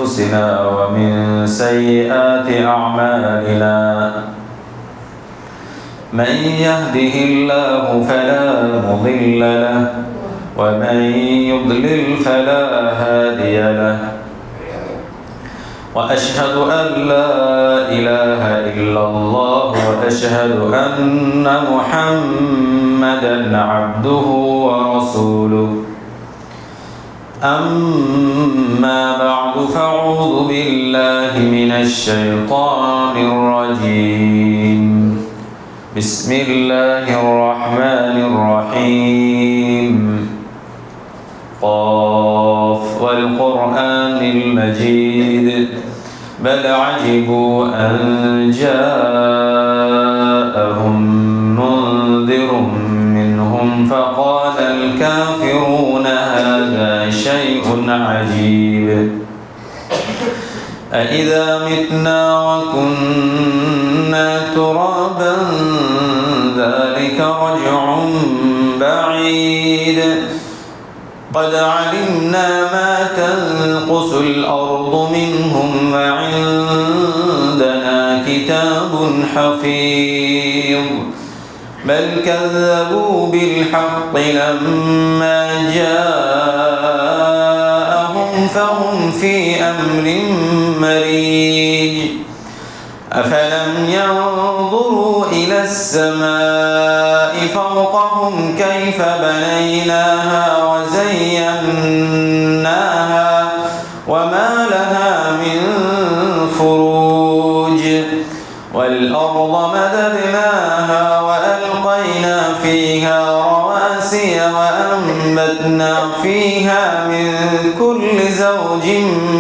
أنفسنا ومن سيئات أعمالنا من يهده الله فلا مضل له ومن يضلل فلا هادي له وأشهد أن لا إله إلا الله وأشهد أن محمدًا عبده ورسوله أما بعد فأعوذ بالله من الشيطان الرجيم بسم الله الرحمن الرحيم قاف والقرآن المجيد بل عجبوا أن جاءهم منذر منهم فقال الكافرون هذا شيء عجيب أإذا متنا وكنا ترابا ذلك رجع بعيد قد علمنا ما تنقص الأرض منهم وعندنا كتاب حفيظ بل كذبوا بالحق لما جاءهم فهم في أمر مريج أفلم ينظروا إلى السماء فوقهم كيف بنيناها وزيناها وما لها من فروج والأرض مددناها وألقينا فيها رواسي وأنبتنا فيها من كل زوج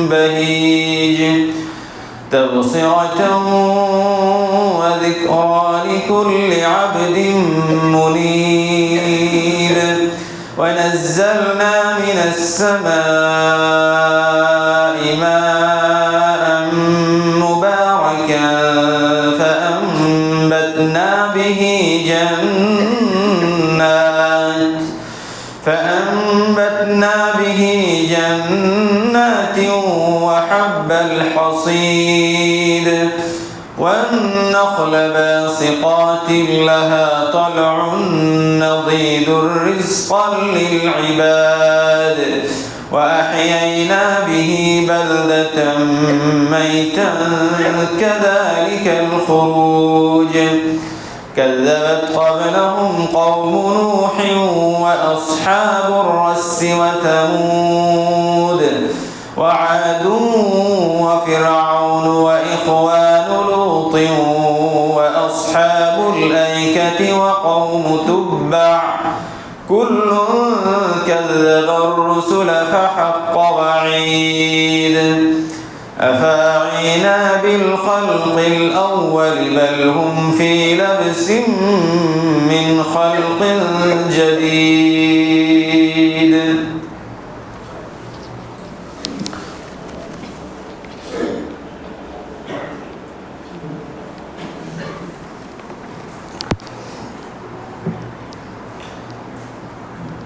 بهيج تبصرة وذكرى لكل عبد منيب ونزلنا من السماء ماء مباركا فأنبتنا به جنات وحب الحصيد والنخل باسقات لها طلع نضيد رزقا للعباد وأحيينا به بلدة ميتا كذلك الخروج كذبت قبلهم قوم نوح وأصحاب الرس وثمود وعاد وفرعون وإخوان لوط وأصحاب الأيكة وقوم تبع كل كذب الرسل فحق وعيد أفاعينا بالخلق الأول بل هم في لبس من خلق جديد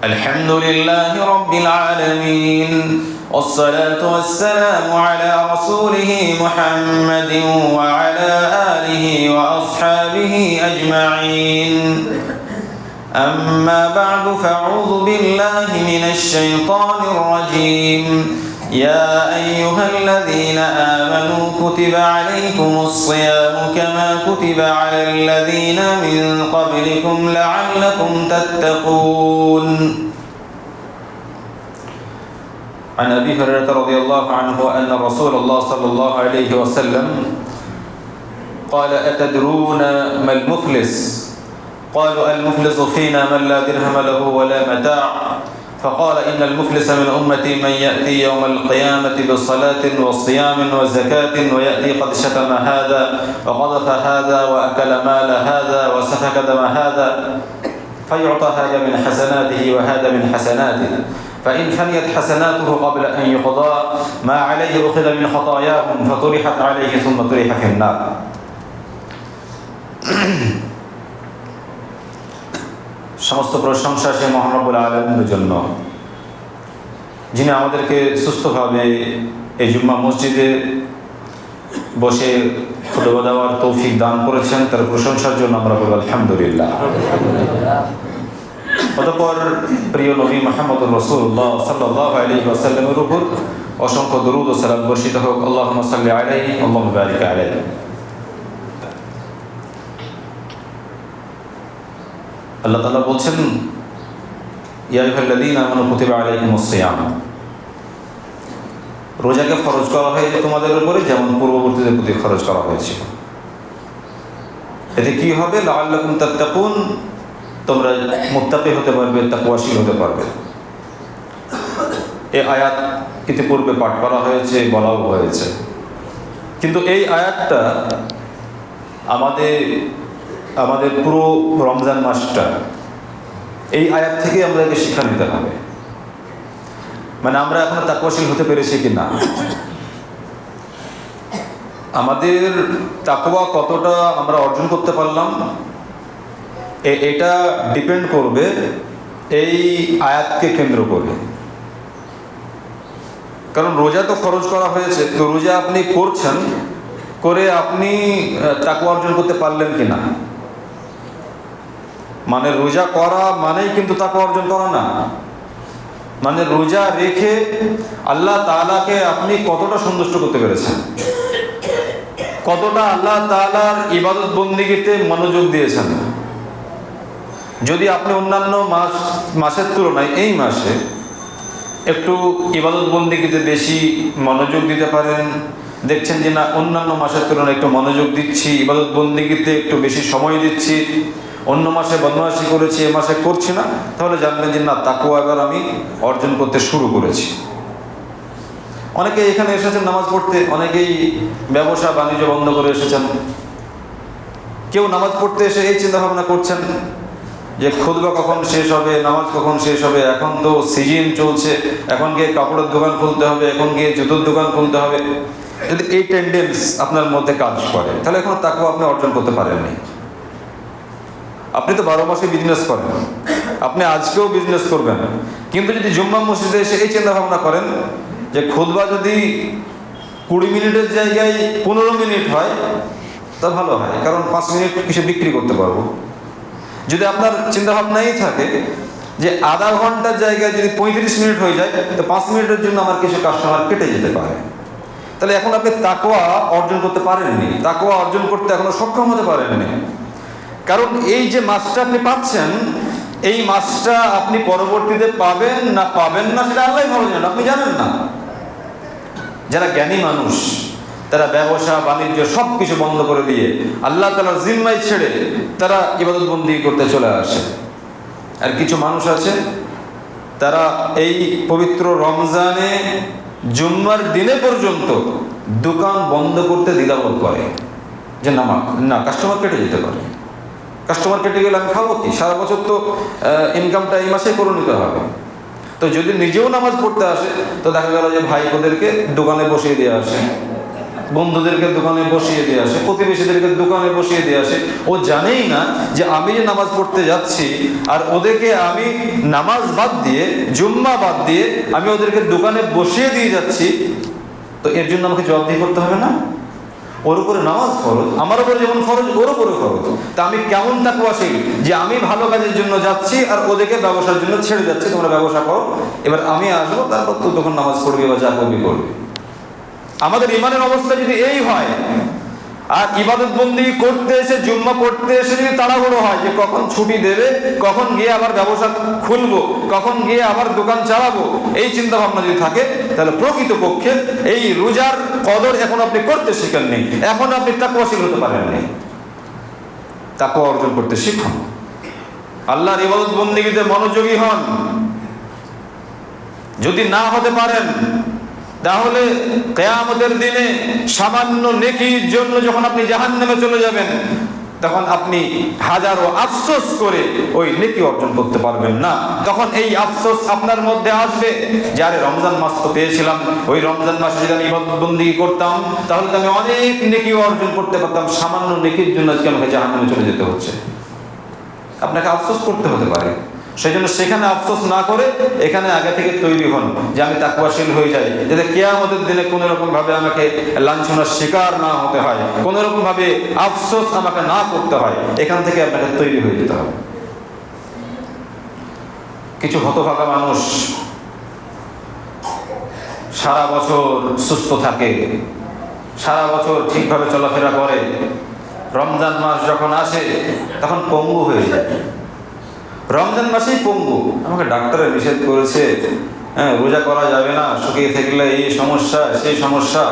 الحمد لله رب العالمين والصلاة والسلام على رسوله محمد وعلى آله وأصحابه أجمعين أما بعد فأعوذ بالله من الشيطان الرجيم يا أيها الذين آمنوا كتب عليكم الصيام كما كتب على الذين من قبلكم لعلكم تتقون عن أبي هريرة رضي الله عنه أن رسول الله صلى الله عليه وسلم قال أتدرون ما المفلس؟ قالوا المفلس فينا من لا درهم له ولا متاع فقال إن المفلس من أمتي من يأتي يوم القيامة بصلاة وصيام وزكاة ويأتي قد شتم هذا وقذف هذا وأكل مال هذا وسفك دم هذا فيعطى هذا من حسناته وهذا من حسناته فإن فنيت حسناته قبل أن يقضى ما عليه أخذ من خطاياهم فطرحت عليه ثم طرح في النار সমস্ত প্রশংসা সে মহান রব্বুল আলামিনের জন্য যিনি আমাদেরকে সুস্থভাবে এই জুম্মা মসজিদে বসে খুতবা দেওয়ার তৌফিক দান করেছেন, তার প্রশংসার জন্য আমরা বলব আলহামদুলিল্লাহ। অতঃপর প্রিয় নবী মুহাম্মদুর রাসূলুল্লাহ সাল্লাল্লাহু আলাইহি ওয়াসাল্লামের উপর অসংখ্য দরুদ ও সালাম বর্ষিত হোক। আল্লাহুম্মা সাল্লি আলাইহি আল্লাহুম্মা বারিক আলাইহি। আল্লাহ তাআলা বলছেন, ইয়া আইয়ুহাল্লাযীনা আমানু কুতিবা আলাইকুমুস সিয়াম, রোজাকে ফরজ করা হয়েছে তোমাদের উপরে যেমন পূর্ববর্তীদের প্রতি খরচ করা হয়েছিল। এতে কি হবে? লাআল্লাকুম তাত্তাকুন, তোমরা মুত্তাকি হতে পারবে, তাকওয়াশীল হতে পারবে। এই আয়াত ইতিপূর্বে পাঠ করা হয়েছে, বলাও হয়েছে, কিন্তু এই আয়াতটা আমাদের পুরো রমজান মাসটা এই আয়াত থেকে আমাদেরকে শিক্ষা নিতে হবে। মানে আমরা এখনো তাকওয়াশীল হতে পেরেছি কি না, আমাদের তাকওয়া কতটা আমরা অর্জন করতে পারলাম, এটা ডিপেন্ড করবে এই আয়াতকে কেন্দ্র করে। কারণ রোজা তো ফরজ করা হয়েছে, তো রোজা আপনি করছেন, করে আপনি তাকওয়া অর্জন করতে পারলেন কি না। মানে রোজা করা মানেই কিন্তু তাকওয়া অর্জন করা না। মানে রোজা রেখে আল্লাহ তাআলাকে আপনি কতটা সন্তুষ্ট করতে পেরেছেন, কতটা আল্লাহ তাআলার ইবাদত বন্দেগীতে মনোযোগ দিয়েছেন। যদি আপনি অন্যান্য মাসের তুলনায় এই মাসে একটু ইবাদত বন্দেগীতে বেশি মনোযোগ দিতে পারেন, দেখছেন যে না অন্যান্য মাসের তুলনায় একটু মনোযোগ দিচ্ছি, ইবাদত বন্দেগীতে একটু বেশি সময় দিচ্ছি, অন্য মাসে বদমাশি করেছি এ মাসে করছি না, তাহলে জানবেন যে না তাকওয়া এবার আমি অর্জন করতে শুরু করেছি। অনেকে এখানে এসেছেন নামাজ পড়তে, অনেকেই ব্যবসা বাণিজ্য বন্ধ করে এসেছেন। কেউ নামাজ পড়তে এসে এই চিন্তা ভাবনা করছেন যে খুতবা কখন শেষ হবে, নামাজ কখন শেষ হবে, এখন তো সিজন চলছে, এখন গিয়ে কাপড়ের দোকান খুলতে হবে, এখন গিয়ে জুতোর দোকান খুলতে হবে। যদি এই টেন্ডেন্স আপনার মধ্যে কাজ করে তাহলে এখন তাকওয়া আপনি অর্জন করতে পারেননি। আপনি তো 12 মাসে বিজনেস করেন, আপনি আজকেও বিজনেস করবেন, কিন্তু যদি জুম্মা মসজিদে এসে এই চিন্তা ভাবনা করেন যে খুতবা যদি 20 মিনিটের জায়গায় 15 মিনিট হয় তা ভালো হয়, কারণ 5 মিনিট কিছু বিক্রি করতে পারবো। যদি আপনার চিন্তা ভাবনাই থাকে যে আধা ঘন্টার জায়গায় যদি 35 মিনিট হয়ে যায় তো 5 মিনিটের জন্য আমার কিছু কাস্টমার কেটে যেতে পারে, তাহলে এখন আপনি তাকওয়া অর্জন করতে পারেননি, তাকওয়া অর্জন করতে এখনো সক্ষম হতে পারেননি। কারণ এই যে মাসটা আপনি পাচ্ছেন, এই মাসটা আপনি পরবর্তীতে পাবেন না সেটা আল্লাহই ভালো জানেন, আপনি জানেন না। যারা জ্ঞানী মানুষ তারা ব্যবসা বাণিজ্য সব কিছু বন্ধ করে দিয়ে আল্লাহ তাআলার জিম্মায় ছেড়ে তারা ইবাদত বন্দেগী করতে চলে আসে। আর কিছু মানুষ আছে তারা এই পবিত্র রমজানে জুম্মার দিনে পর্যন্ত দোকান বন্ধ করতে দ্বিধাবোধ করে যে না কাস্টমার কেটে যেতে পারে, কাস্টমার কেটে গেলে আমি খাবো কি, সারা বছর তো ইনকামটা এই মাসে করে নিতে হবে। তো যদি নিজেও নামাজ পড়তে আসে তো দেখা গেল যে ভাইপোদেরকে দোকানে বসিয়ে দিয়ে আসে, বন্ধুদেরকে দোকানে বসিয়ে দিয়ে আসে, প্রতিবেশীদেরকে দোকানে বসিয়ে দিয়ে আসে। ও জানেই না যে আমি যে নামাজ পড়তে যাচ্ছি আর ওদেরকে আমি নামাজ বাদ দিয়ে, জুম্মা বাদ দিয়ে আমি ওদেরকে দোকানে বসিয়ে দিয়ে যাচ্ছি, তো এর জন্য আমাকে জবাবদিহি করতে হবে না? ওর উপরে নামাজ ফরজ, আমার উপরে যেমন ফরজ ওর উপরে ফরজ। তা আমি কেমন তাকওয়াশীল যে আমি ভালো কাজের জন্য যাচ্ছি আর ওদেরকে ব্যবসার জন্য ছেড়ে যাচ্ছি, তোমরা ব্যবসা করো, এবার আমি আসবো, তারপর তো তখন নামাজ পড়বি বা যা করবি করবি। আমাদের ইমানের অবস্থা যদি এই হয়, আর ইবাদত বন্দেগী করতে এসে, জুম্মা পড়তে এসে যদি তাড়াহুড়ো হয় যে কখন ছুটি দেবে, কখন গিয়ে আবার ব্যবসা খুলবো, কখন গিয়ে আবার দোকান চালাবো, এই চিন্তা ভাবনা যদি থাকে, তাহলে প্রকৃতপক্ষে এই রোজার কদর এখন আপনি করতে শিখেননি, এখন আপনি তাকওয়াশীল হতে পারেননি। তাকওয়া অর্জন করতে শিখুন, আল্লাহর ইবাদত বন্দেগীতে মনোযোগী হন। যদি না হতে পারেন তাহলে কিয়ামতের দিনে সামান্য নেকির জন্য যখন আপনি জাহান্নামে চলে যাবেন, তখন আপনি হাজারো আফসোস করে ওই নেকি অর্জন করতে পারবেন না। তখন এই আফসোস আপনার মধ্যে আসবে, যারে রমজান মাস তো পেয়েছিলাম, ওই রমজান মাসে যদি আমি ইবাদত বন্দেগী করতাম তাহলে তো আমি অনেক নেকি অর্জন করতে পারতাম, সামান্য নেকির জন্য আজকে আমাকে জাহান্নামে চলে যেতে হচ্ছে। আপনাকে আফসোস করতে হতে পারে। সেই জন্য সেখানে আফসোস না করে এখানে আগে থেকে তৈরি হন যে আমি তাকওয়াশীল হয়ে যাই, যাতে কিয়ামতের দিনে কোনো রকম ভাবে আমাকে লাঞ্ছনার শিকার না হতে হয়, কোনো রকম ভাবে আফসোস আমাকে না করতে হয়। এখান থেকে আপনাকে তৈরি হয়ে যেতে হবে। কিছু হতভাগা মানুষ সারা বছর সুস্থ থাকে, সারা বছর ঠিকভাবে চলাফেরা করে, রমজান মাস যখন আসে তখন পঙ্গু হয়ে যায়। রমজান মাসেই পঙ্গু, আমাকে ডাক্তারে নিষেধ করেছে, রোজা করা যাবে না, শুকিয়ে থাকলে এই সমস্যা সেই সমস্যা,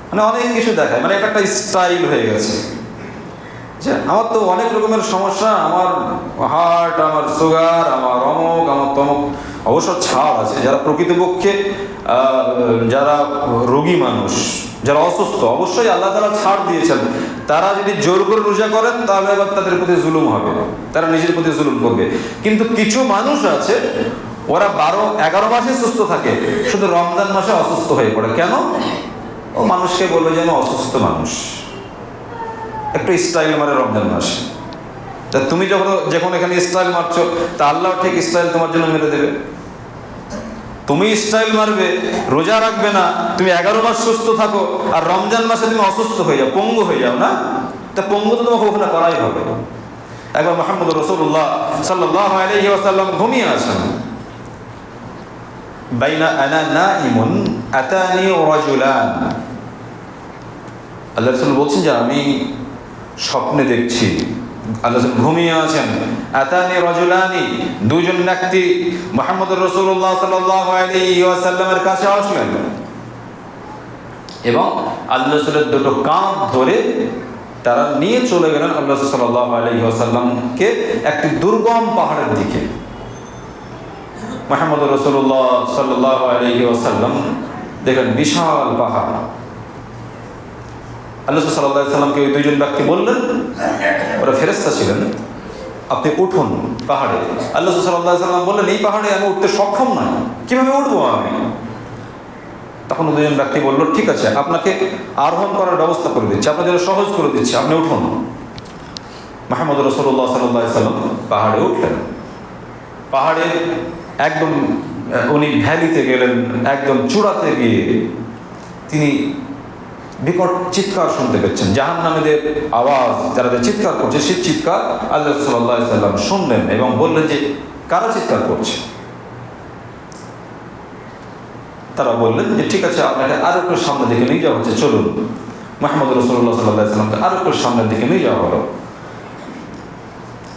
মানে অনেক কিছু দেখায়। মানে এটা একটা স্টাইল হয়ে গেছে যে আমার তো অনেক রকমের সমস্যা, আমার হার্ট, আমার সুগার, আমার অমুক, আমার তমুক। অবশ্য ছাড় আছে, যারা প্রকৃতপক্ষে যারা রোগী মানুষ, যারা অসুস্থ, অবশ্যই আল্লাহ তাআলা ছাড় দিয়েছেন। তারা যদি জোর করে রোজা করেন তাহলে আবার তাদের প্রতি জুলুম হবে, তারা নিজের প্রতি জুলুম করবে। কিন্তু কিছু মানুষ আছে ওরা 12-11 মাসে সুস্থ থাকে, শুধু রমজান মাসে অসুস্থ হয়ে পড়ে। কেন? ও মানুষকে বলবে যেন অসুস্থ মানুষ, একটু স্টাইল মারে রমজান মাসে। তা তুমি যখন এখানে স্টাইল মারছো, তা আল্লাহ ঠিক স্টাইল তোমার জন্য মেরে দেবে। তুমি স্টাইল মারবে, রোজা রাখবে না, তুমি 11 মাস সুস্থ থাকো, আর রমজান মাসে তুমি অসুস্থ হয়ে যাও, পঙ্গু হয়ে যাও না, তা পঙ্গু তো তোমাকে ওখানে করাই হবে। একবার মুহাম্মদ রাসূলুল্লাহ সাল্লাল্লাহু আলাইহি ওয়াসাল্লাম ঘুমিয়ে আছেন, বাইনা আনা নাইমুন আতানি রাজুলান, আল্লাহ রাসূল বলছেন যে আমি স্বপ্নে দেখছি, আল্লাহ ঘুমিয়ে আছেন, আতানি রাজুলানি, দুজন ব্যক্তি মুহাম্মদ রাসূলুল্লাহ সাল্লাল্লাহু আলাইহি ওয়াসাল্লামের কাছে আসলেন এবং আল্লাহ রাসূলের দুটো কাঁধ ধরে তারা নিয়ে চলে গেলেন আল্লাহ রাসূল সাল্লাল্লাহু আলাইহি ওয়াসাল্লামকে একটি দুর্গম পাহাড়ের দিকে। মুহাম্মদ রাসূলুল্লাহ সাল্লাল্লাহু আলাইহি ওয়াসাল্লাম দেখেন বিশাল পাহাড়। আল্লাহ রাসূল সাল্লাল্লাহু আলাইহি ওয়াসাল্লামকে ওই দুইজন ব্যক্তি বললেন, ওরা ফেরেশতা ছিলেন, আপনি উঠুন পাহাড়ে। আল্লাহ রাসূল সাল্লাল্লাহু আলাইহি ওয়াসাল্লাম বললেন, এই পাহাড়ে আমি উঠতে সক্ষম নই, কিভাবে উঠবো আমি? তখন দুজন ব্যক্তি বলল, ঠিক আছে, আপনাকে আরোহণ করার ব্যবস্থা করে দিচ্ছি, আপনাদের সহজ করে দিচ্ছি, আপনি উঠুন। মুহাম্মদ রাসূলুল্লাহ সাল্লাল্লাহু আলাইহি ওয়াসাল্লাম পাহাড়ে উঠলেন। পাহাড়ে একদম উনি ভ্যালিতে গেলেন, একদম চূড়াতে গিয়ে তিনি বিকট চিৎকার শুনতে পেয়েছেন, জাহান্নামীদের আওয়াজ, যারা চিৎকার করছে সেই চিৎকার আল্লাহ সাল্লাল্লাহু আলাইহি ওয়াসাল্লাম শুনলেন এবং বললেন যে কারা চিৎকার করছে? তারা বললেন যে ঠিক আছে, আপনাকে আরো একটু সামনের দিকে নিয়ে যাওয়া হচ্ছে, চলুন। মুহাম্মদ রাসূলুল্লাহ সাল্লাল্লাহু আলাইহি ওয়াসাল্লামকে আরো একটু সামনের দিকে নিয়ে যাওয়া হলো।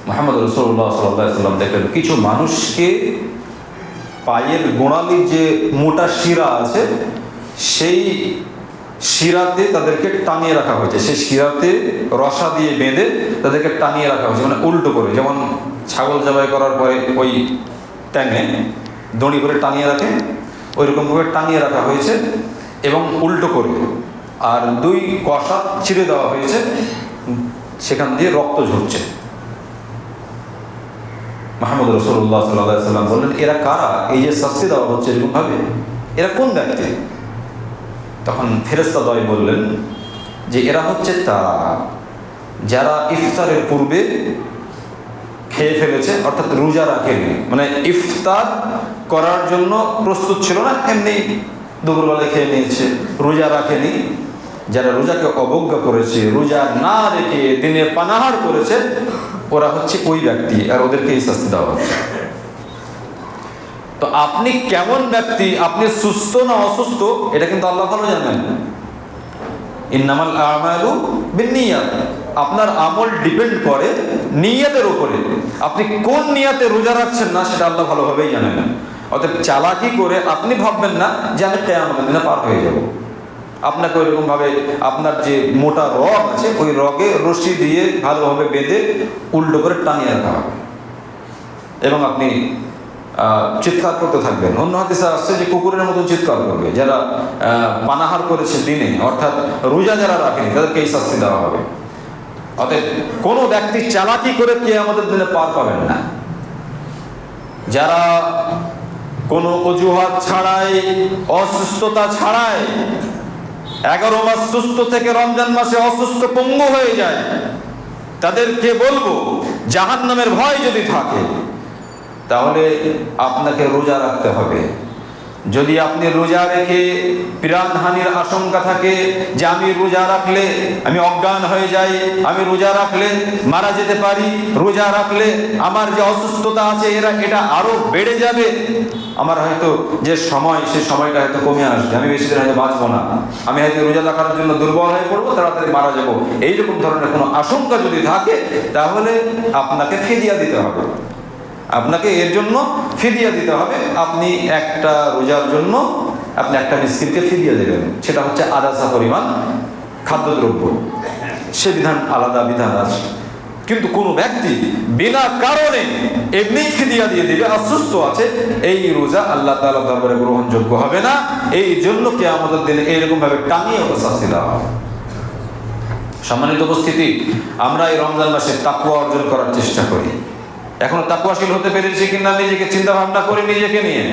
মুহাম্মদ রাসূলুল্লাহ সাল্লাল্লাহু আলাইহি ওয়াসাল্লাম দেখলেন কিছু মানুষকে পায়ের গোড়ালির যে মোটা শিরা আছে সেই শিরাতে তাদেরকে টানিয়ে রাখা হয়েছে, সেই শিরাতে রসা দিয়ে বেঁধে তাদেরকে টানিয়ে রাখা হয়েছে, মানে উল্টো করে, যেমন ছাগল জবাই করার পরে ওই ট্যাঙে দড়ি করে টানিয়ে রাখে, ওই রকমভাবে টানিয়ে রাখা হয়েছে এবং উল্টো করে, আর দুই কষা ছিঁড়ে দেওয়া হয়েছে, সেখান দিয়ে রক্ত ঝরছে। মুহাম্মদ রাসূলুল্লাহ সাল্লাল্লাহু আলাইহি ওয়াসাল্লাম বললেন, এরা কারা? এই যে শাস্তি দেওয়া হচ্ছে এরকমভাবে, এরা কোন ব্যক্তি? তখন ফেরেশতাদ্বয় বললেন যে এরা হচ্ছে তারা যারা ইফতারের পূর্বে খেয়ে ফেলেছে, অর্থাৎ রোজা রাখেনি, মানে ইফতার করার জন্য প্রস্তুত ছিল না, এমনি দুপুরবেলায় খেয়ে নিয়েছে, রোজা রাখেনি। যারা রোজাকে অবজ্ঞা করেছে, রোজা না রেখে দিনে পানাহার করেছে, ওরা হচ্ছে ওই ব্যক্তি, আর ওদেরকে এই শাস্তি দেওয়া হচ্ছে। তো আপনি কেমন ব্যক্তি, আপনি সুস্থ না অসুস্থ, এটা কিন্তু আল্লাহ ভালো জানেন। ইন্নামাল আমালু বিন্নিয়াত, আপনার আমল ডিপেন্ড করে নিয়তের উপরে। আপনি কোন নিয়তে রোজা রাখছেন না সেটা আল্লাহ ভালোভাবেই জানেন। অতএব চালাকি করে আপনি ভাববেন না যে আমি কিয়ামতের দিনে পার হয়ে যাব। আপনাকে ওইরকম ভাবে আপনার যে মোটা রগ আছে ওই রগে রশি দিয়ে ভালোভাবে বেঁধে উল্টো করে টানিয়ে রাখা হবে এবং আপনি চিৎকার করতে থাকবেন। অন্য হাদিসে আসছে যে কুকুরের মতন চিৎকার করবে যারা পানাহার করেছে দিনে, অর্থাৎ রোজা যারা রাখেনি তাদেরকে এই শাস্তি দেওয়া হবে। অতএব কোনো ব্যক্তি চালাকি করে কিয়ামতের দিনে পার পাবেন না। যারা কোনো অজুহাত ছাড়াই, অসুস্থতা ছাড়াই 11 মাস সুস্থ থেকে রমজান মাসে অসুস্থ পঙ্গু হয়ে যায়, তাদেরকে বলবো জাহান্নামের ভয় যদি থাকে তাহলে আপনাকে রোজা রাখতে হবে। যদি আপনি রোজা রেখে প্রাণহানির আশঙ্কা থাকে যে আমি রোজা রাখলে আমি অজ্ঞান হয়ে যাই, আমি রোজা রাখলে মারা যেতে পারি, রোজা রাখলে আমার যে অসুস্থতা আছে এটা আরো বেড়ে যাবে, আমার হয়তো যে সময় সে সময়টা হয়তো কমে আসবে, আমি বেশি দিন হয়তো বাঁচবো না, আমি হয়তো রোজা রাখার জন্য দুর্বল হয়ে পড়বো, তাড়াতাড়ি মারা যাবো, এইরকম ধরনের কোনো আশঙ্কা যদি থাকে তাহলে আপনাকে ফিদিয়া দিতে হবে। আপনাকে এর জন্য ফিদিয়া দিতে হবে। আপনি একটা রোজার জন্য আপনি একটা মিসকিনকে ফিদিয়া দেবেন, সেটা হচ্ছে আদাসা পরিমাণ খাদ্যদ্রব্য। সে বিধান আলাদা বিধান আছে। কিন্তু কোনো ব্যক্তি বিনা কারণে এমনি ফিদিয়া দিয়ে দিবে, অসুস্থ আছে, এই রোজা আল্লাহ তাআলার দরবারে গ্রহণযোগ্য হবে না। এই জন্য কিয়ামতের দিনে এইরকম ভাবে টানিয়ে শাস্তি দেওয়া হবে। সম্মানিত উপস্থিতি, আমরা এই রমজান মাসে তাকওয়া অর্জন করার চেষ্টা করি। এখনো তাকওয়াশীল হতে পেরেছি কিনা নিজেকে চিন্তা ভাবনা করি নিজেকে নিয়ে।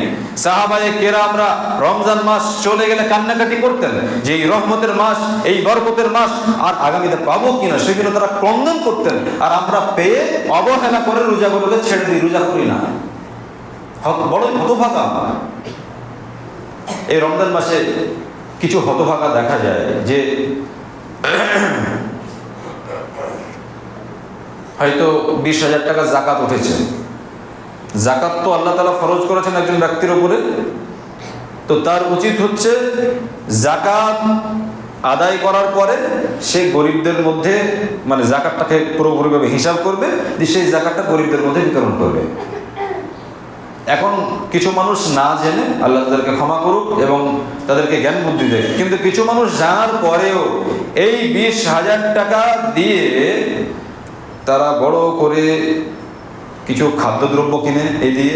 সাহাবায়ে কেরামরা রমজান মাস চলে গেলে কান্নাকাটি করতেন যে এই রহমতের মাস, এই বরকতের মাস আর আগামীতে পাবো কিনা, সেগুলো তারা ক্রন্দন করতেন। আর আমরা পেয়ে অবহেলা করে রোজাগুলোকে ছেড়ে দিই, রোজা করি না। বড় হতভাগা। এই রমজান মাসে কিছু হতভাগা দেখা যায় যে হয়তো 20,000 টাকা জাকাত উঠেছে। জাকাত তো আল্লাহ তাআলা ফরজ করেছেন একজন ব্যক্তির উপরে, তো তার উচিত হচ্ছে জাকাত আদায় করার পরে সে গরিবদের মধ্যে, মানে জাকাতটাকে পুরোপুরিভাবে হিসাব করবে, সেই জাকাতটা গরিবদের মধ্যে বিতরণ করবে। এখন কিছু মানুষ না জেনে, আল্লাহ তাদেরকে ক্ষমা করুক এবং তাদেরকে জ্ঞান বুদ্ধি দেয়, কিন্তু কিছু মানুষ জানার পরেও এই 20,000 টাকা দিয়ে তারা বড় করে কিছু খাদ্যদ্রব্য কিনে, এই দিয়ে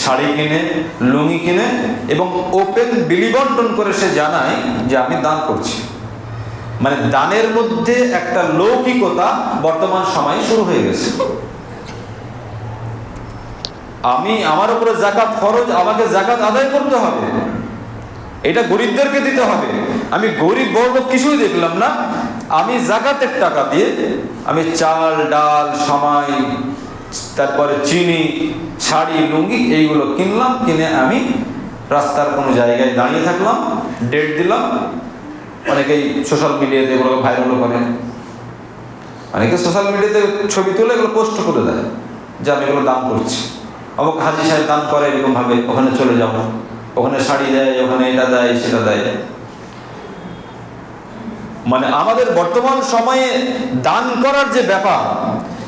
শাড়ি কিনে, লুঙ্গি কিনে এবং ওপেন বিলি বন্টন করে সে জানায় যে আমি দান করছি। মানে দানের মধ্যে একটা লৌকিকতা বর্তমান সময়ে শুরু হয়ে গেছে। আমার উপরে যাকাত ফরজ, আমাকে যাকাত আদায় করতে হবে, এটা গরিবদেরকে দিতে হবে। আমি গরিব বড় কিছুই দেখলাম না, আমি যাকাতের টাকা দিয়ে আমি চাল, ডাল, সামাই, তারপরে চিনি, শাড়ি, লুঙ্গি এইগুলো কিনলাম, কিনে আমি রাস্তার কোনো জায়গায় দাঁড়িয়ে থাকলাম, ডেট দিলাম। অনেকেই সোশ্যাল মিডিয়াতে এগুলো ভাইরাল করে, অনেকে সোশ্যাল মিডিয়াতে ছবি তুলে এগুলো পোস্ট করে দেয় যে আমি এগুলো দান করছি, অমুক হাজি সাহেব দান করে, এরকম ভাবে ওখানে চলে যাবো, ওখানে শাড়ি দেয়, ওখানে এটা দেয়, সেটা দেয়। মানে আমাদের বর্তমান সময়ে দান করার যে ব্যাপার,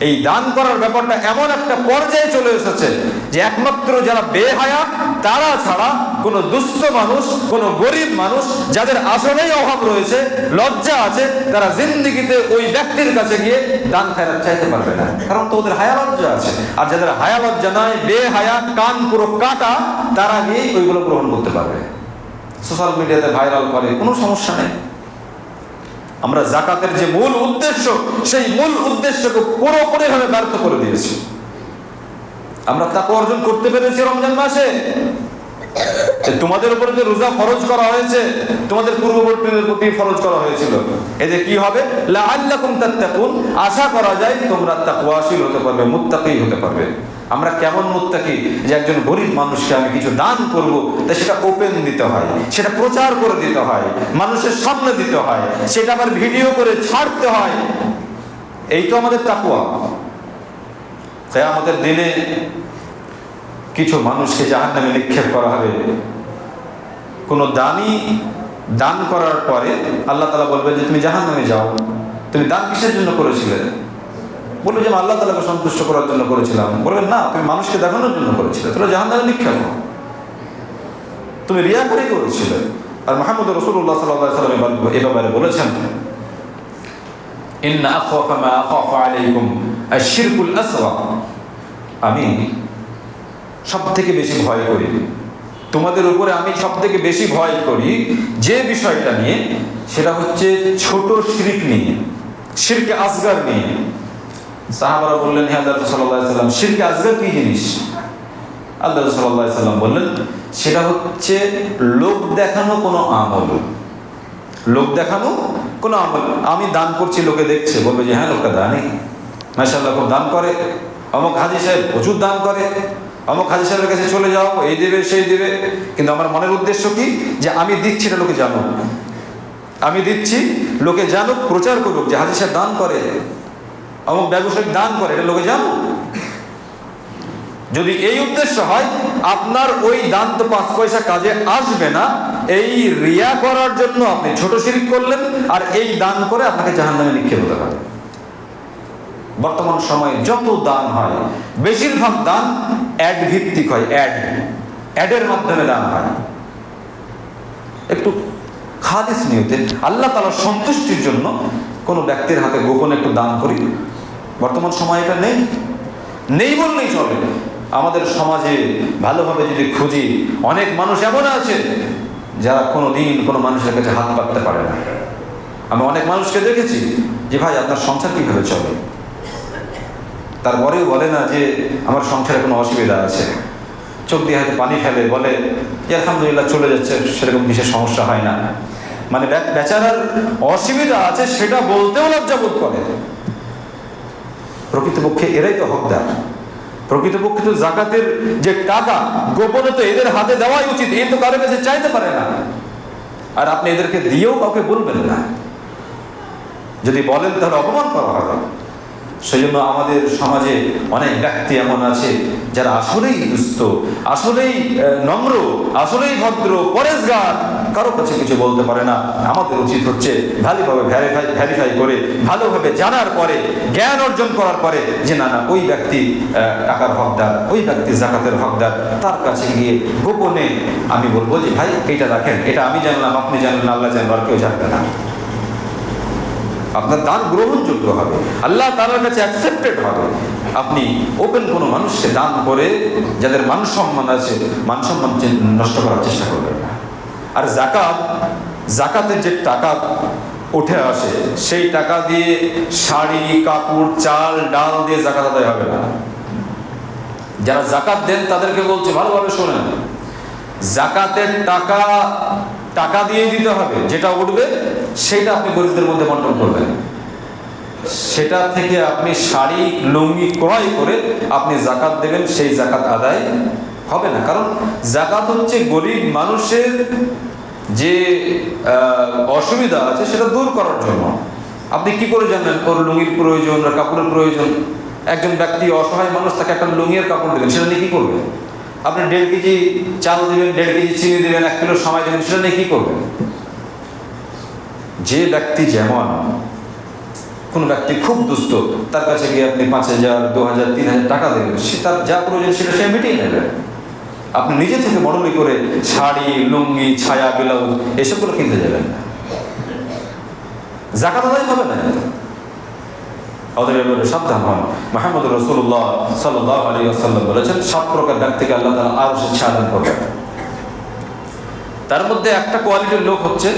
এই দান করার ব্যাপারটা এমন একটা পর্যায়ে চলে এসেছে যে একমাত্র যারা বেহায়া তারা ছাড়া কোনো দুস্থ মানুষ, কোনো গরিব মানুষ যাদের আসলেই অভাব রয়েছে, লজ্জা আছে, তারা জিন্দেগিতে ওই ব্যক্তির কাছে গিয়ে দান খয়রাত চাইতে পারবে না, কারণ তো ওদের হায়া লজ্জা আছে। আর যাদের হায়া লজ্জা নাই, বেহায়া, কান পুরো কাটা, তারা গিয়ে ওইগুলো গ্রহণ করতে পারবে। সোশ্যাল মিডিয়াতে ভাইরাল করে, কোনো সমস্যা নেই। আমরা যাকাতের যে মূল উদ্দেশ্য, সেই মূল উদ্দেশ্যকে পুরোপুরিভাবে ব্যর্থ করে দিয়েছি। আমরা তাকওয়া অর্জন করতে পেরেছি রমজান মাসে। তোমাদের উপরে যে রোজা ফরজ করা হয়েছে, তোমাদের পূর্ববর্তীদের প্রতি ফরজ করা হয়েছিল, এতে কি হবে? লাআল্লাকুম তাত্তাকুন, আশা করা যায় তোমরা তাকওয়াশীল হতে পারবে, মুত্তাকী হতে পারবে। আমরা কেমন মুত্তাকী যে একজন গরিব মানুষকে আমি কিছু দান করব, তা সেটা ওপেন দিতে হয়, সেটা প্রচার করে দিতে হয়, মানুষের সামনে দিতে হয়, সেটা আবার ভিডিও করে ছাড়তে হয়। এই তো আমাদের তাকওয়া। কিয়ামতের দিনে কিছু মানুষকে জাহান্নামে নিক্ষেপ করা হবে। কোনো দানি দান করার পরে আল্লাহ তাআলা বলবেন যে তুমি জাহান্নামে যাও, তুমি দান কিসের জন্য করেছিলে? বলবে যে আল্লাহ তাআলাকে সন্তুষ্ট করার জন্য করেছিলাম। বলবেন না, তুমি মানুষকে দেখানোর জন্য করেছিলে, তাহলে জাহান্নামে নিক্ষেপ, তুমি রিয়াকারি করেছিলে। আর মুহাম্মদ রাসূলুল্লাহ সাল্লাল্লাহু আলাইহি ওয়াসাল্লাম এই ব্যাপারে বলেছেন, ইন্না আখাফা মা আখাফু আলাইকুম আশ-শিরকুল আসগর, আমি সবথেকে বেশি ভয় করি, তোমাদের উপরে আমি সবথেকে বেশি ভয় করি যে বিষয়টা নিয়ে, সেটা হচ্ছে ছোট শিরক নিয়ে, শিরকে আসগর নিয়ে। সাহাবারা বললেন, হে আল্লাহর রাসূল সাল্লাল্লাহু আলাইহি ওয়াসাল্লাম, শিরকে আসগর কি জিনিস? আল্লাহর রাসূল সাল্লাল্লাহু আলাইহি ওয়াসাল্লাম বললেন, সেটা হচ্ছে লোক দেখানো কোনো আমল। লোক দেখানো কোনো আমল। আমি দান করছি, লোকে দেখছে, বলবে যে হ্যাঁ লোকটা দানি, মাশাআল্লাহ খুব দান করে, অমুক হাজি সাহেব প্রচুর দান করে, অমুক হাজি সাহেবের কাছে চলে যাও, এই দেবে সেই দেবে। কিন্তু আমার মনের উদ্দেশ্য কি? যে আমি দিচ্ছি এটা লোকে জানুক, আমি দিচ্ছি লোকে জানুক, প্রচার করুক যে হাজি সাহেব দান করে, অমুক ব্যবসায়িক দান করে, এটা লোকে জানুক। যদি এই উদ্দেশ্য হয়, আপনার ওই দান তো 5 পয়সা কাজে আসবে না। এই রিয়া করার জন্য আপনি ছোট শিরক করলেন, আর এই দান করে আপনাকে জাহান্নামে নিক্ষেপ হতে হবে। বর্তমান সময়ে যত দান হয়, বেশিরভাগ দান অ্যাড ভিত্তিক হয়, অ্যাডের মাধ্যমে দান হয়। একটু খালিস নিয়তে আল্লাহ তাআলার সন্তুষ্টির জন্য কোনো ব্যক্তির হাতে গোপনে একটু দান করি। বর্তমান সময় এটা নেই বললেই চলে। আমাদের সমাজে ভালোভাবে যদি খুঁজি, অনেক মানুষ এমন আছে যারা কোনোদিন কোনো মানুষের কাছে হাত পাততে পারে না। আমি অনেক মানুষকে দেখেছি যে ভাই আপনার সংসার কীভাবে চলে, তারপরেও বলে না যে আমার সংসারে কোনো অসুবিধা আছে। চোখ দিয়ে হাতে পানি ফেলে, বলে যে আলহামদুলিল্লাহ চলে যাচ্ছে, সেরকম বিশেষ সমস্যা হয় না। মানে বেচারার অসুবিধা আছে সেটা বলতেও লজ্জাবোধ করে। প্রকৃতপক্ষে এরাই তো হকদার। প্রকৃতপক্ষে তো জাকাতের যে টাকা গোপনে তো এদের হাতে দেওয়াই উচিত, এর তো কারো কাছে চাইতে পারে না। আর আপনি এদেরকে দিয়েও কাউকে বলবেন না, যদি বলেন তাহলে অপমান করা হবে। সেই জন্য আমাদের সমাজে অনেক ব্যক্তি এমন আছে যারা আসলেই দুস্থ, আসলেই নম্র, আসলেই ভদ্র, পরেশগার, কারো কাছে কিছু বলতে পারে না। আমাদের উচিত হচ্ছে ভালোভাবে ভেরিফাই করে, ভালোভাবে জানার পরে, জ্ঞান অর্জন করার পরে যে না না ওই ব্যক্তি টাকার হকদার, ওই ব্যক্তি জাকাতের হকদার, তার কাছে গিয়ে গোপনে আমি বলবো যে ভাই এইটা রাখেন, এটা আমি জানলাম, আপনি জানলেন, আল্লাহ জানলো, আর কেউ জানবে না। আপনার দান গ্রহণযোগ্য হবে, আল্লাহ তাআলার কাছে অ্যাকসেপ্টেড হবে। আপনি ওপেন কোনো মানুষকে দান করে যাদের মান সম্মান আছে, মান সম্মান নষ্ট করার চেষ্টা করবেন না। আর জাকাতের যে টাকা উঠে আসে, সেই টাকা দিয়ে শাড়ি, কাপড়, চাল, ডাল দিয়ে জাকাত আদায় হবে না। যারা জাকাত দেন তাদেরকে বলছে ভালোভাবে শোনেন, জাকাতের টাকা দিয়ে দিতে হবে। যেটা উঠবে সেটা আপনি গরিবদের মধ্যে বন্টন করবেন। সেটা থেকে আপনি শাড়ি, লুঙ্গি ক্রয় করে আপনি জাকাত দেবেন, সেই জাকাত আদায় হবে না। কারণ জাকাত হচ্ছে গরিব মানুষের যে অসুবিধা আছে সেটা দূর করার জন্য। আপনি কি করে জানেন ওর লুঙ্গির প্রয়োজন আর কাপড়ের প্রয়োজন? একজন ব্যক্তি অসহায় মানুষ, তাকে একটা লুঙ্গি আর কাপড় দেবেন, সেটা নিয়ে কি করবেন? আপনি 1.5 কেজি চাল দেবেন, 1.5 কেজি চিনি দেবেন, 1 কিলো সময় দেবেন, সেটা নিয়ে কি করবেন? যে ব্যক্তি যেমন, কোন ব্যক্তি খুব দুস্থ, তার কাছে গিয়ে আপনি 5,000, 2,000, 3,000 টাকা দেবেন, সে তার যা প্রয়োজন সেটা সে মিটিয়ে নেবেন। আপনি নিজে থেকে বড়লি করে শাড়ি, লুঙ্গি, ছায়া, ব্লাউজ এসবগুলো কিনতে যাবেন না, জাকাত আদায় হবে না। সাবধান হন। মুহাম্মদ রাসূলুল্লাহ সাল্লাল্লাহু আলাইহি ওয়াসাল্লাম বলেছেন 7 প্রকার ব্যক্তিকে আল্লাহ তাআলা আরশের ছায়া দান করবেন। তার মধ্যে একটা কোয়ালিটির লোক হচ্ছে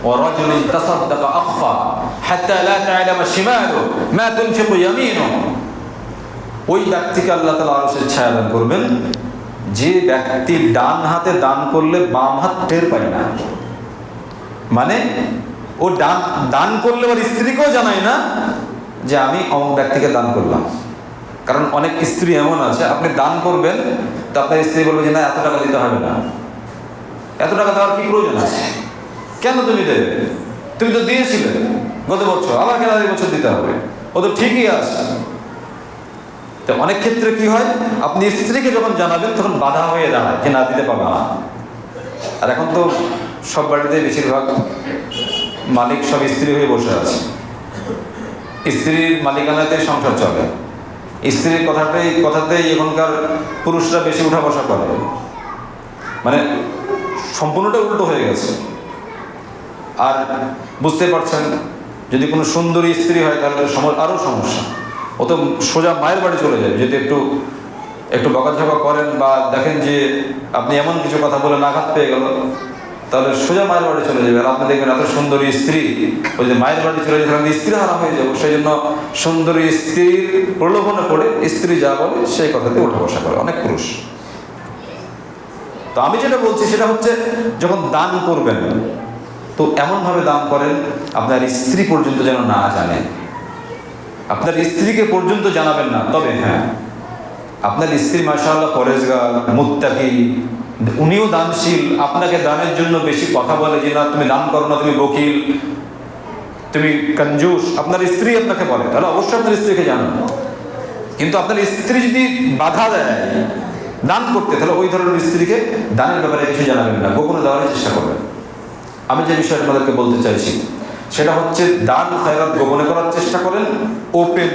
ওয়ারাজুলিন তাসাদ্দাকা আখফা হাত্তা লা তা'লামা শিমালু মা তুনফিকু ইয়ামিনু। ওই ব্যক্তিকে আল্লাহ তাআলা আরশের ছায়া দান করবেন যে ব্যক্তি ডান হাতে দান করলে বাম হাত টের পায় না। মানে ও দান করলে ওর স্ত্রীকেও জানায় না যে আমি অমুক ব্যক্তিকে দান করলাম। কারণ অনেক স্ত্রী এমন আছে, আপনি দান করবেন তো আপনার স্ত্রী বলবে যে না এত টাকা দিতে হবে না, এত টাকা দেওয়ার কি প্রয়োজন আছে, কেন তুমি দেবে, তুমি তো দিয়েছিলে গত বছর, আবার কেন এই বছর দিতে হবে, ও তো ঠিকই আছে। তো অনেক ক্ষেত্রে কি হয়, আপনি স্ত্রীকে যখন জানাবেন তখন বাধা হয়ে দাঁড়ায় যে না দিতে পারবে না। আর এখন তো সব বাড়িতে বেশিরভাগ মালিক সব স্ত্রী হয়ে বসে আছে, স্ত্রীর মালিকানাতে সংসার চলে, স্ত্রীর কথাতেই এখনকার পুরুষরা বেশি উঠা বসা করে, মানে সম্পূর্ণটা উল্টো হয়ে গেছে। আর বুঝতে পারছেন, যদি কোনো সুন্দরী স্ত্রী হয় তাহলে আরও সমস্যা, ও তো সোজা মায়ের বাড়ি চলে যাবে। যদি একটু বকাঝকা করেন বা দেখেন যে আপনি এমন কিছু কথা বলে আঘাত পেয়ে গেল, তাহলে সোজা মায়ের বাড়ি চলে যাবে। আর আপনি দেখবেন এত সুন্দরী স্ত্রী, ওই যে মায়ের বাড়ি চলে যাবে, আমি স্ত্রী হারা হয়ে যাবো। সেই জন্য সুন্দরী স্ত্রীর প্রলোভনে পড়ে স্ত্রী যা বলে সেই কথাতে ওঠা বসা করে অনেক পুরুষ। তো আমি যেটা বলছি সেটা হচ্ছে, যখন দান করবেন তো এমনভাবে দান করেন আপনার স্ত্রী পর্যন্ত যেন না জানে। আপনার স্ত্রীকে পর্যন্ত জানাবেন না। তবে হ্যাঁ, আপনার স্ত্রী মাশাআল্লাহ পরেজগার, মুত্তাকি, উনিও দানশীল, আপনাকে দানের জন্য বেশি কথা বলে যে না তুমি দান করো না, তুমি বকিল, তুমি কঞ্জুস, আপনার স্ত্রী আপনাকে বলে, তাহলে অবশ্যই আপনার স্ত্রীকে জানান। কিন্তু আপনার স্ত্রী যদি বাধা দেয় দান করতে, তাহলে ওই ধরনের স্ত্রীকে দানের ব্যাপারে কিছু জানাবেন না, গোপনে দেওয়ার চেষ্টা করবেন। আমি যে বিষয়টা আপনাদেরকে বলতে চাইছি সেটা হচ্ছে দান খয়রাত গোপনে করার চেষ্টা করেন। ওপেন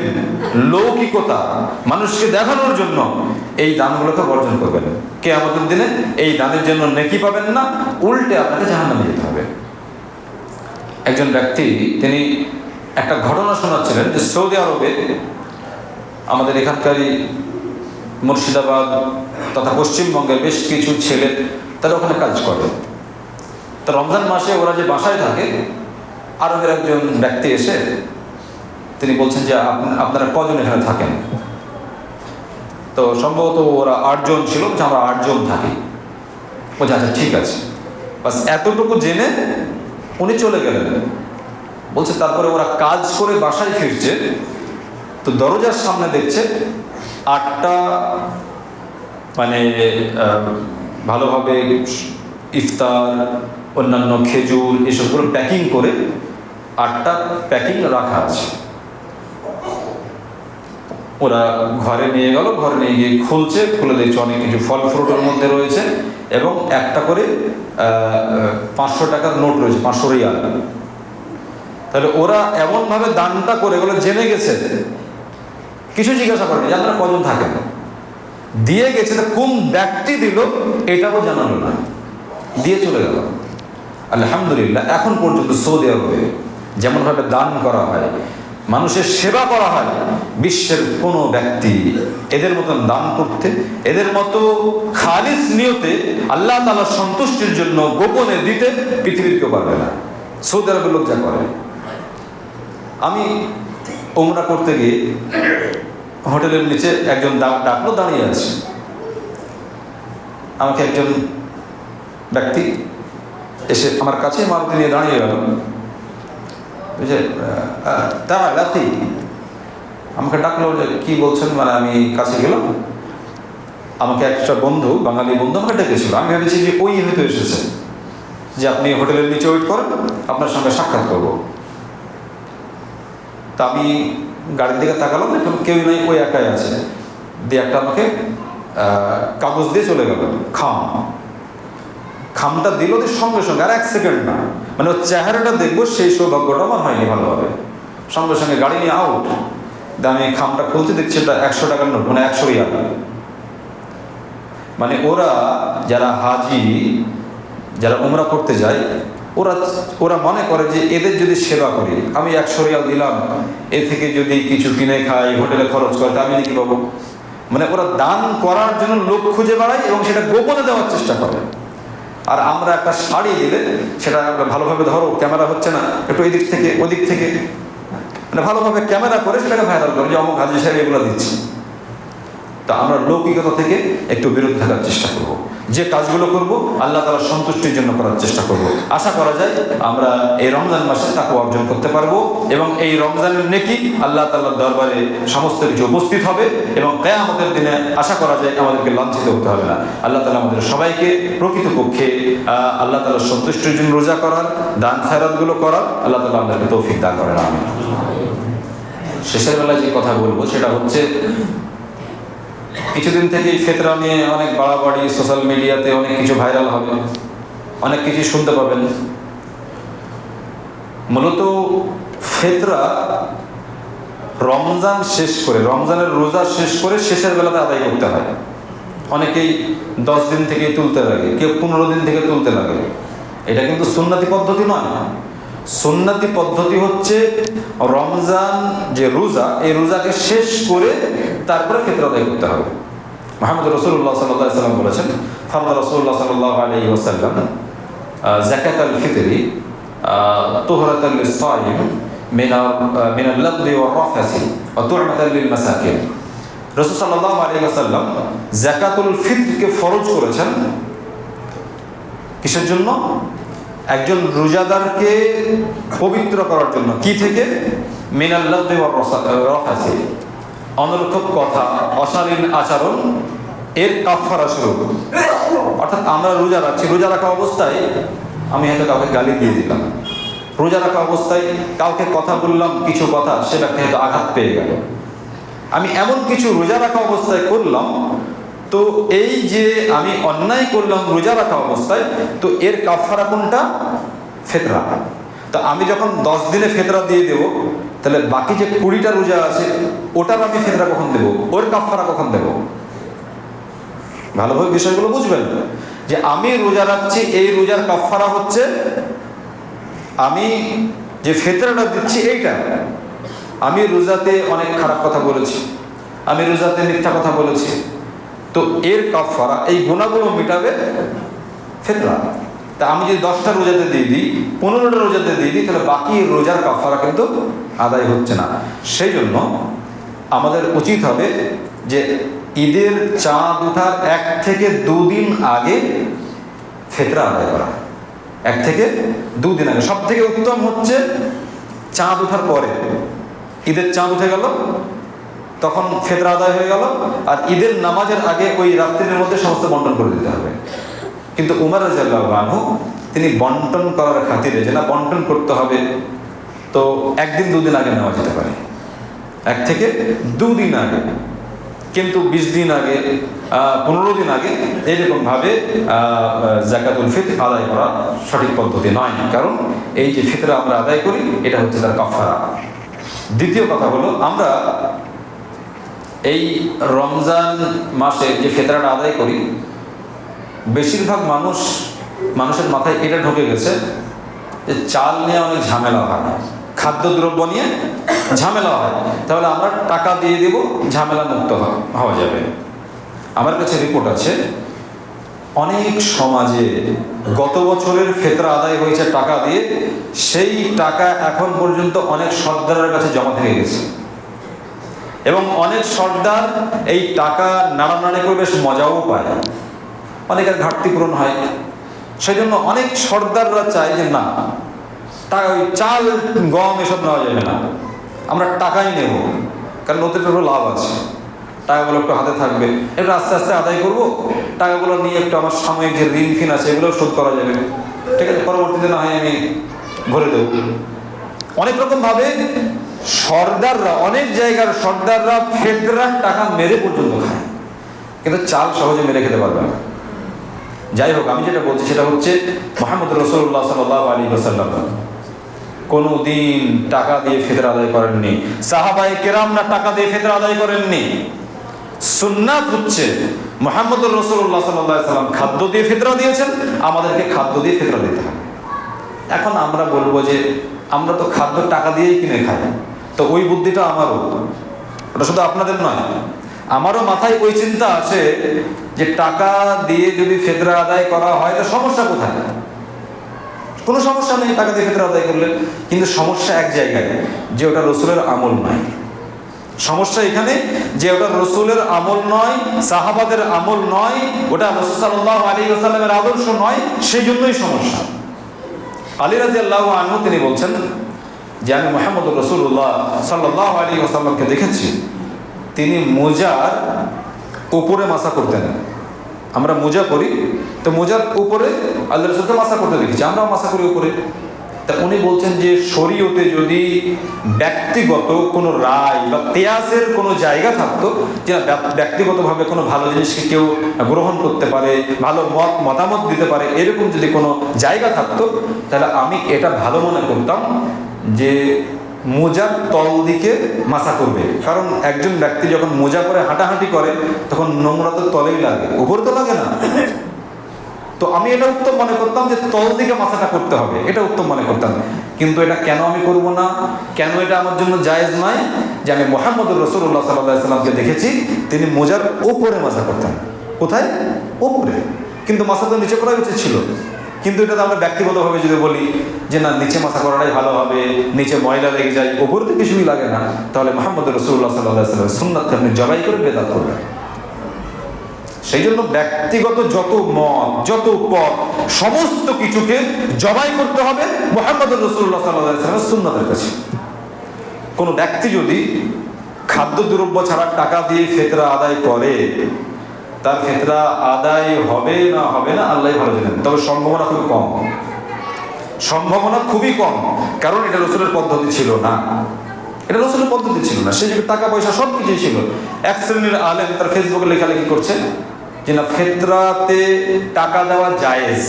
লৌকিকতা মানুষকে দেখানোর জন্য এই দানগুলোকে বর্জন করবেন। কিয়ামতের দিনে এই দানের জন্য নেকি পাবেন না, উল্টে আপনাকে জাহান্নামে যেতে হবে। একজন ব্যক্তি তিনি একটা ঘটনা শোনাচ্ছিলেন যে সৌদি আরবে আমাদের এখানকারই মুর্শিদাবাদ তথা পশ্চিমবঙ্গের বেশ কিছু ছেলে তারা ওখানে কাজ করে। তো রমজান মাসে ওরা যে বাসায় থাকে, আরবের একজন ব্যক্তি এসে তিনি বলছেন যে আপনারা কজন এখানে থাকেন? তো সম্ভবত ওরা 8 জন ছিল, যে আমরা 8 জন থাকি। বলছে আচ্ছা ঠিক আছে। বাস এতটুকু জেনে উনি চলে গেলেন। বলছে তারপরে ওরা কাজ করে বাসায় ফিরছে, তো দরজার সামনে দেখছে 8টা মানে ভালোভাবে ইফতার, অন্যান্য খেজুর এসবগুলো প্যাকিং করে 8টা প্যাকিং রাখা আছে। ওরা ঘরে নিয়ে গেল, ঘরে নিয়ে গিয়ে খুলছে, খুলে দেখছে অনেক কিছু ফল ফ্রুটের মধ্যে রয়েছে এবং একটা করে 500 টাকার নোট রয়েছে, 500 রিয়াল। তাহলে ওরা এমনভাবে দানটা করে এগুলো জেনে গেছে, কিছু জিজ্ঞাসা করেনি যে আপনারা কজন থাকেন, দিয়ে গেছে। কোন ব্যক্তি দিল এটাও জানালো না, দিয়ে চলে গেল। আলহামদুলিল্লাহ, এখন পর্যন্ত সৌদি আরবে যেমনভাবে দান করা হয়, মানুষের সেবা করা হয়, বিশ্বের কোনো ব্যক্তি এদের মতন দান করতে, এদের মতো খালিস নিয়তে আল্লাহ তাআলার সন্তুষ্টির জন্য গোপনে দিতে পৃথিবীর কেউ পারবে না। সৌদি আরবের লোক যা করে। আমি উমরা করতে গিয়ে হোটেলের নিচে একজন ডাকলো, দাঁড়িয়ে আছে। আমাকে একজন ব্যক্তি এসে আমার কাছে মারুতি নিয়ে দাঁড়িয়ে গেল, বুঝে তা রাতি আমাকে ডাকলো যে কি বলছেন, মানে আমি কাছে গেলাম। আমাকে একটা বন্ধু, বাঙালি বন্ধু আমাকে ডেকেছিল। আমি ভেবেছি যে ওই হয়তো এসেছে, যে আপনি হোটেলের নিচে ওয়েট করেন, আপনার সঙ্গে সাক্ষাৎ করবো। তা আমি গাড়ির দিকে তাকালাম, এখন কেউই নাই, ওই একাই আছে। দিয়ে একটা আমাকে কাগজ দিয়ে চলে গেল, খামটা দিল, সঙ্গে সঙ্গে আর 1 সেকেন্ড না, মানে ওর চেহারাটা দেখবো সেই সৌভাগ্যটা আমার হয়নি ভালোভাবে। সঙ্গে সঙ্গে গাড়ি নিয়ে আউট। আমি খামটা খুলতে দেখছি এটা 100 টাকার নোট, মানে 100 রিয়াল। মানে ওরা যারা হাজি, যারা উমরা করতে যায়, ওরা মনে করে যে এদের যদি সেবা করি, আমি 100 রিয়াল দিলাম, এ থেকে যদি কিছু কিনে খাই, হোটেলে খরচ করে, আমি নাকি পাবো। মানে ওরা দান করার জন্য লোক খুঁজে বেড়ায় এবং সেটা গোপনে দেওয়ার চেষ্টা করে। আর আমরা একটা শাড়ি দিলে সেটা ভালোভাবে ধরো, ক্যামেরা হচ্ছে না, একটু এদিক থেকে ওদিক থেকে, মানে ভালোভাবে ক্যামেরা করে সেটাকে ভাইরাল করে যে অমুক হাজি সাহেব এগুলো দিচ্ছি। তা আমরা লৌকিকতা থেকে একটু বিরত থাকার চেষ্টা করব। যে কাজগুলো করব আল্লাহ তাআলার সন্তুষ্টির জন্য করার চেষ্টা করব। আশা করা যায় আমরা এই রমজান মাসে তাকওয়া অর্জন করতে পারবো এবং এই রমজানের নেকি আল্লাহ তাআলার দরবারে সমস্ত কিছু উপস্থিত হবে এবং কিয়ামতের দিনে আশা করা যায় আমাদেরকে লাঞ্ছিত হতে হবে না। আল্লাহ তাআলা আমাদের সবাইকে প্রকৃতপক্ষে আল্লাহ তাআলার সন্তুষ্টির জন্য রোজা করার, দান খয়রাতগুলো করার আল্লাহ তাআলা আমাদেরকে তৌফিক দান করেন। আমিন। শেষের বেলায় যে কথা বলবো সেটা হচ্ছে, কিছুদিন থেকেই ফিতরা নিয়ে অনেক বাড়াবাড়ি, সোশ্যাল মিডিয়াতে অনেক কিছু ভাইরাল হবে, অনেক কিছু শুনতে পাবেন। মূলত ফিতরা রমজান শেষ করে, রমজানের রোজা শেষ করে শেষের বেলাতে আদায় করতে হয়। অনেকেই 10 দিন থেকে তুলতে লাগে, কেউ 15 দিন থেকে তুলতে লাগে। এটা কিন্তু সুন্নতি পদ্ধতি নয়। সুন্নতি পদ্ধতি হচ্ছে রমজান যে রোজা, এই রোজাকে শেষ করে তারপরে ফিতরা আদায় করতে হবে। মুহাম্মদ রাসূলুল্লাহ সাল্লাল্লাহু আলাইহি ওয়াসাল্লাম বলেছেন, ফারদা রাসূলুল্লাহ সাল্লাল্লাহু আলাইহি ওয়াসাল্লাম যাকাতুল ফিতরি তুহরাতাল লিস-সাইম মিনাল লাগদি ওয়ার রাফাসি ওয়া তু'মাতাল লিল মাসাকিন। রাসূল সাল্লাল্লাহু আলাইহি ওয়াসাল্লাম যাকাতুল ফিতরকে ফরজ করেছেন। কিসের জন্য? একজন রোজাদারকে পবিত্র করার জন্য। কি থেকে? মিনাল লাগবি ওয়ার রাফাসি, অনর্থক কথা, অশালীন আচরণ এর কাফারা স্বরূপ। অর্থাৎ আমরা রোজা রাখছি, রোজা রাখা অবস্থায় আমি হয়তো কাউকে গালি দিয়ে দিলাম, রোজা রাখা অবস্থায় কাউকে কথা বললাম, কিছু কথা সে ব্যক্তি হয়তো আঘাত পেয়ে গেল, আমি এমন কিছু রোজা রাখা অবস্থায় করলাম, তো এই যে আমি অন্যায় করলাম রোজা রাখা অবস্থায়, তো এর কাফারা কোনটা? ফিতরা। তো আমি যখন 10 দিনে ফিতরা দিয়ে দেব, তাহলে বাকি যে 20টা রোজা আছে ওটার আমি ফিতরা কখন দেব, ওর কাফারা কখন দেব? ভালোভাবে বিষয়গুলো বুঝবেন যে আমি রোজা রাখছি, এই রোজার কাফারা হচ্ছে আমি যে ফিতরাটা দিচ্ছি এইটা। আমি রোজাতে অনেক খারাপ কথা বলেছি, আমি রোজাতে মিথ্যা কথা বলেছি, তো এর কাফারা এই গুনাহগুলো মেটাবে ফিতরা। তা আমি যদি 10টা রোজাতে দিয়ে দিই, 15টা রোজাতে দিয়ে দিই, তাহলে বাকি রোজার কাফারা কিন্তু আদায় হচ্ছে না। সেই জন্য আমাদের উচিত হবে যে ঈদের চাঁদ ওঠার 1 থেকে 2 দিন আগে ফিতরা আদায় করা। 1 থেকে 2 দিন আগে। সব থেকে উত্তম হচ্ছে চাঁদ ওঠার পরে। ঈদের চাঁদ উঠে গেল, তখন ফিতরা আদায় হয়ে গেল, আর ঈদের নামাজের আগে ওই রাত্রির মধ্যে সমস্ত বন্টন করে দিতে হবে। কিন্তু উমর রাদিয়াল্লাহু আনহু তিনি বন্টন করার খাতিরে, যে না বন্টন করতে হবে, তো 1 দিন 2 দিন আগে নেওয়া যেতে পারে, 1 থেকে 2 দিন আগে। কিন্তু 20 দিন আগে, 15 দিন আগে এইরকমভাবে যাকাতুল ফিতর আদায় করা সঠিক পদ্ধতি নয়। কারণ এই যে ফিতরা আমরা আদায় করি, এটা হচ্ছে তার কাফারা। দ্বিতীয় কথা হলো, আমরা এই রমজান মাসে যে ফিতরাটা আদায় করি, বেশিরভাগ মানুষের মাথায় এটা ঢুকে গেছে যে চাল নিয়ে অনেক ঝামেলা হয়, খাদ্যদ্রব্য নিয়ে ঝামেলা হয়, তাহলে আমরা টাকা দিয়ে দেব, ঝামেলা মুক্ত হওয়া যাবে। আমার কাছে রিপোর্ট আছে, অনেক সমাজে গত বছরের ফিতরা আদায় হয়েছে টাকা দিয়ে, সেই টাকা এখন পর্যন্ত অনেক সর্দারের কাছে জমা থেকে গেছে, এবং অনেক সর্দার এই টাকা নাড়ানাড়ি করে বেশ মজাও পায়, অনেকের ঘাটতি পূরণ হয়। সেই জন্য অনেক সর্দাররা চায় যে না, ওই চাল গম এসব নেওয়া যাবে না, আমরা টাকাই নেব, কারণ ওদের একটু লাভ আছে, টাকাগুলো একটু হাতে থাকবে, একটু আস্তে আস্তে আদায় করব, টাকাগুলো নিয়ে একটু আমার সাময়িক যে ঋণ ফিন আছে এগুলো শোধ করা যাবে, ঠিক আছে, পরবর্তীতে না হয় আমি ভরে দেব। অনেক রকমভাবে সর্দাররা, অনেক জায়গার সর্দাররা ফিতরার টাকা মেরে পর্যন্ত খায়, কিন্তু চাল সহজে মেরে খেতে পারবে না। যাই হোক, আমি যেটা বলছি সেটা হচ্ছে মুহাম্মদ রাসূলুল্লাহ সাল্লাল্লাহু আলাইহি ওয়াসাল্লাম কোনো দিন টাকা দিয়ে ফিতরা আদায় করেননি, সাহাবায়ে কেরামরা টাকা দিয়ে ফিতরা আদায় করেননি। সুন্নাত হচ্ছে মুহাম্মদ রাসূলুল্লাহ সাল্লাল্লাহু আলাইহি ওয়াসাল্লাম খাদ্য দিয়ে ফিতরা দিয়েছেন, আমাদেরকে খাদ্য দিয়ে ফিতরা দিতে হবে। এখন আমরা বলবো যে আমরা তো খাদ্য টাকা দিয়েই কিনে খাই, তো ওই বুদ্ধিটা আমারও, ওটা শুধু আপনাদের নয়, আমারও মাথায় ওই চিন্তা আছে যে টাকা দিয়ে যদি ফিতরা আদায় করা হয় তো সমস্যা কোথায়? কোনো সমস্যা নেই টাকা দিয়ে ফিতরা আদায় করলে, কিন্তু সমস্যা এক জায়গায়, যে ওটা রাসূলের আমল নয়। সমস্যা এখানে যে ওটা রাসূলের আমল নয়, সাহাবাদের আমল নয়, ওটা রাসূল সাল্লাল্লাহু আলাইহি ওয়াসাল্লামের আদর্শ নয়, সেই জন্যই সমস্যা। আলী রাদিয়াল্লাহু আনহু তিনি বলছেন যে আমি মুহাম্মদ রাসূলুল্লাহ সাল্লাল্লাহু আলাইহি ওয়াসাল্লামকে দেখেছি, তিনি মোজার উপরে মাসা করতেন। আমরা মোজা করি, তো মোজার উপরে আল্লাহ রাসূলকে মাসা করতে দেখেছি, আমরাও মাসা করি উপরে। তা উনি বলছেন যে শরীয়তে যদি ব্যক্তিগত কোনো রায় বা কিয়াসের কোনো জায়গা থাকতো, যে ব্যক্তিগতভাবে কোনো ভালো জিনিসকে কেউ গ্রহণ করতে পারে, ভালো মতামত দিতে পারে, এরকম যদি কোনো জায়গা থাকতো, তাহলে আমি এটা ভালো মনে করতাম যে মোজার তল দিকে মাসা করবে। কারণ একজন ব্যক্তি যখন মোজা করে হাঁটাহাঁটি করে তখন নোংরা তো তলেই লাগে, উপর তো লাগে না। তো আমি এটা উত্তম মনে করতাম যে তল দিকে মাসাটা করতে হবে, এটা উত্তম মনে করতাম। কিন্তু এটা কেন আমি করব না, কেন এটা আমার জন্য জায়েজ নয়? যে আমি মুহাম্মদুর রাসূলুল্লাহ সাল্লাল্লাহু আলাইহি ওয়াসাল্লামকে দেখেছি তিনি মোজার উপরে মাসা করতেন। কোথায়? উপরে। কিন্তু মাসা তো নিচে করা উচিত ছিল। কিন্তু এটা তো আমরা ব্যক্তিগতভাবে যদি বলি যে না, নিচে মাসা করাটাই ভালো হবে, নিচে ময়লা লেগে যায়, উপরে তো কিছুই লাগে না, তাহলে মুহাম্মদুর রাসূলুল্লাহ সাল্লাল্লাহু আলাইহি ওয়াসাল্লামের সুন্নাতকে আপনি জবাই করে বেদাত করবেন। সেই জন্য ব্যক্তিগত যত মত, যত পথ, সমস্ত কিছুকে জবাই করতে হবে মুহাম্মদুর রাসূলুল্লাহ সাল্লাল্লাহু আলাইহি ওয়াসাল্লামের সুন্নাতের কাছে। কোনো ব্যক্তি যদি খাদ্যদ্রব্য ছাড়া টাকা দিয়ে ফিতরা আদায় করে, তার ফিতরা আদায় হবে না হবে না আল্লাহ ভালো জানেন, তবে সম্ভাবনা খুবই কম, সম্ভাবনা খুবই কম। কারণ এটা রাসূলের পদ্ধতি ছিল না, এটা রাসূলের পদ্ধতি ছিল না। সেই যুগে টাকা পয়সা সব কিছুই ছিল। এক শ্রেণীর আলেম তার ফেসবুকে লেখালেখি করছে যে না, ফিতরাতে টাকা দেওয়া জায়েজ।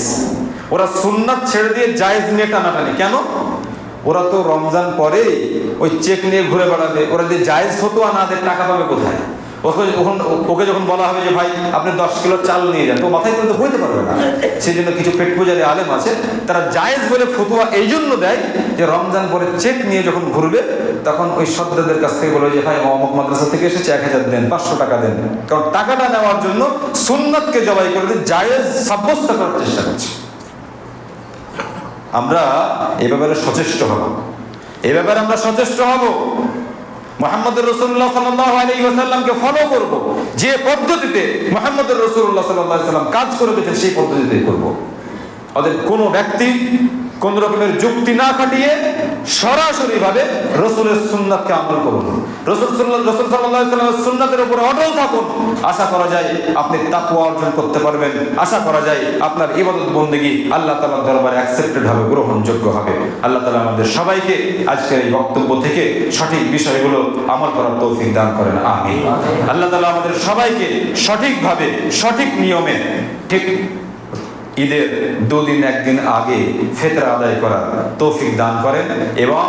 ওরা সুন্নাত ছেড়ে দিয়ে জায়েজ নিয়ে টানাটানি। কেন? ওরা তো রমজান পরে ওই চেক নিয়ে ঘুরে বেড়াবে, ওরা যে জায়েজ ফতোয়া না দেয় টাকা পাবে কোথায়? ওকে যখন বলা হবে যে ভাই আপনি 10 কিলো চাল নিয়ে যান, তো মাথায় করে তো বইতে পারবে না। সেই জন্য কিছু পেট পূজারী আলেম আছে, তারা জায়েজ বলে ফতোয়া এই জন্য দেয় যে রমজান পরে চেক নিয়ে যখন ঘুরবে তখন ওই সদ্দাদের কাছ থেকে বলবে যে ভাই অমুক মাদ্রাসা থেকে এসেছে 1000 দেন, 500 টাকা দেন। কারণ টাকাটা নেওয়ার জন্য সুন্নাতকে জবাই করে দিয়ে জায়েজ সাব্যস্ত করার চেষ্টা করছে। আমরা এ ব্যাপারে সচেষ্ট হব, এ ব্যাপারে আমরা সচেষ্ট হব। মুহাম্মদুর রাসূলুল্লাহ সাল্লাল্লাহু আলাইহি ওয়াসাল্লামকে ফলো করব, যে পদ্ধতিতে মুহাম্মদুর রাসূলুল্লাহ সাল্লাল্লাহু আলাইহি ওয়াসাল্লাম কাজ করে গেছেন সেই পদ্ধতিতেই করব। ওদের কোনো ব্যক্তি কোন রকমের যুক্তি না খাটিয়ে সরাসরি ভাবে রাসূলের সুন্নাতকে আমল করুন, রাসূল সাল্লাল্লাহু আলাইহি ওয়াসাল্লামের সুন্নাতের উপরে অটল থাকুন। আশা করা যায় আপনি তাকওয়া অর্জন করতে পারবেন, আশা করা যায় আপনার ইবাদত বন্দেগী আল্লাহ তাআলার দরবারে অ্যাকসেপ্টেড হবে, গ্রহণযোগ্য হবে। আল্লাহ তাআলা আমাদের সবাইকে আজকের এই বক্তব্য থেকে সঠিক বিষয়গুলো আমল করার তৌফিক দান করেন, আমিন। আল্লাহ তাআলা আমাদের সবাইকে সঠিকভাবে সঠিক নিয়মে ঠিক ঈদের 2 দিন 1 দিন আগে ফিতরা আদায় করার তৌফিক দান করেন এবং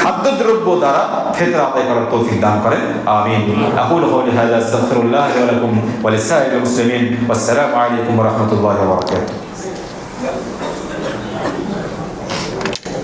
খাদ্যদ্রব্য দ্বারা ফিতরা আদায় করার তৌফিক দান করেন, আমিন। আকুলু কওলি হাযা আস্তাগফিরুল্লাহ ওয়া লাকুম ওয়া লিসাইরিল মুসলিমিন। ওয়াসসালামু আলাইকুম ওয়া রাহমাতুল্লাহি ওয়া বারাকাতুহু।